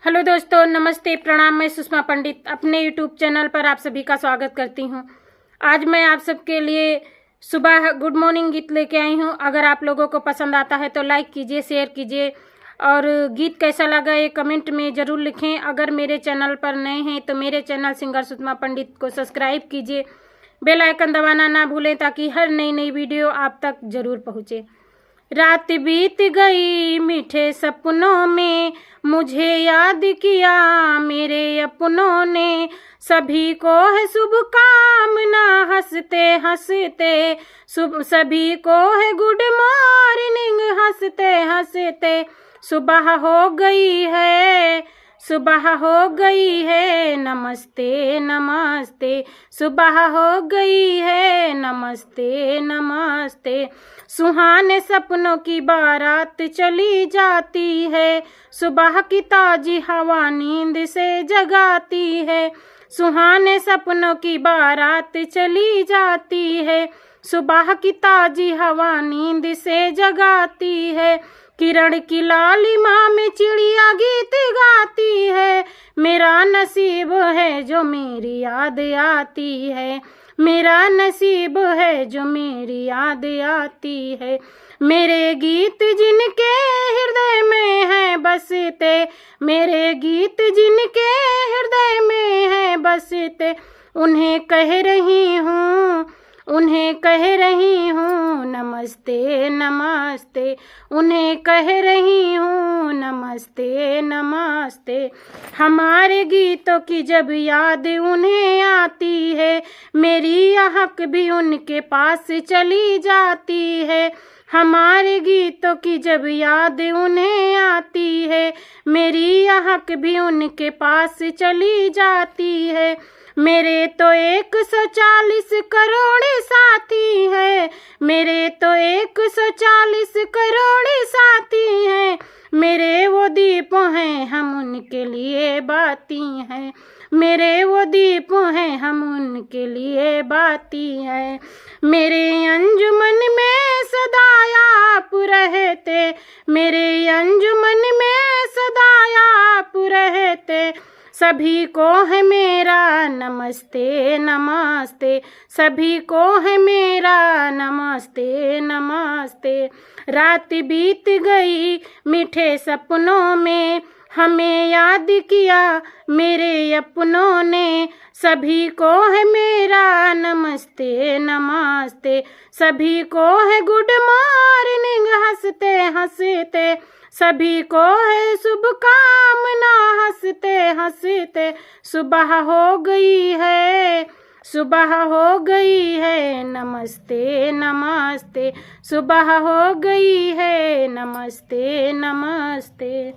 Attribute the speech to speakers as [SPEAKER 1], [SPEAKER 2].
[SPEAKER 1] Hello दोस्तों, नमस्ते, प्रणाम। मैं सुषमा पंडित अपने यूट्यूब चैनल पर आप सभी का स्वागत करती हूं। आज मैं आप सबके लिए सुबह गुड मॉर्निंग गीत लेके आई हूं। अगर आप लोगों को पसंद आता है तो लाइक कीजिए, शेयर कीजिए और गीत कैसा लगा ये कमेंट में ज़रूर लिखें। अगर मेरे चैनल पर नए हैं तो मेरे चैनल सिंगर सुषमा पंडित को सब्सक्राइब कीजिए, बेल आइकन दबाना ना भूलें ताकि हर नई वीडियो आप तक ज़रूर पहुँचे। रात बीत गई मीठे सपनों में, मुझे याद किया मेरे अपनों ने। सभी को है शुभकामना हंसते हंसते, सभी को है गुड मॉर्निंग हंसते हंसते। सुबह हो गई है, सुबह हो गई है, नमस्ते नमस्ते। सुबह हो गई है, नमस्ते नमस्ते। सुहाने सपनों की बारात चली जाती है, सुबह की ताजी हवा नींद से जगाती है। सुहाने सपनों की बारात चली जाती है, सुबह की ताजी हवा नींद से जगाती है। किरण की लालिमा में चिड़िया गीत गाती है, मेरा नसीब है जो मेरी याद आती है। मेरा नसीब है जो मेरी याद आती है। मेरे गीत जिनके हृदय में है बसते, मेरे गीत जिनके हृदय में है बसते, उन्हें कह रही हूँ, उन्हें कह रही हूँ नमस्ते नमस्ते। उन्हें कह रही हूँ नमस्ते नमस्ते। हमारे गीतों की जब याद उन्हें आती है, मेरी आहक भी उनके पास चली जाती है। हमारे गीतों की जब याद उन्हें आती है, मेरी आहक भी उनके पास चली जाती है। मेरे तो 140 करोड़ साथी हैं, मेरे तो 140 करोड़ साथी हैं। मेरे वो दीप हैं हम उनके लिए बाती हैं, मेरे वो दीप हैं हम उनके लिए बाती हैं। मेरे अंजुमन में सदा आप रहते, मेरे अंजुमन में सदा आप रहते। सभी को है मेरा नमस्ते नमस्ते, सभी को है मेरा नमस्ते नमस्ते। रात बीत गई मीठे सपनों में, हमें याद किया मेरे अपनों ने। सभी को है मेरा नमस्ते नमस्ते, सभी को है गुड मॉर्निंग हंसते हंसते। सभी को है शुभकामना हंसते हंसते। सुबह हो गई है, सुबह हो गई है, नमस्ते नमस्ते। सुबह हो गई है, नमस्ते नमस्ते।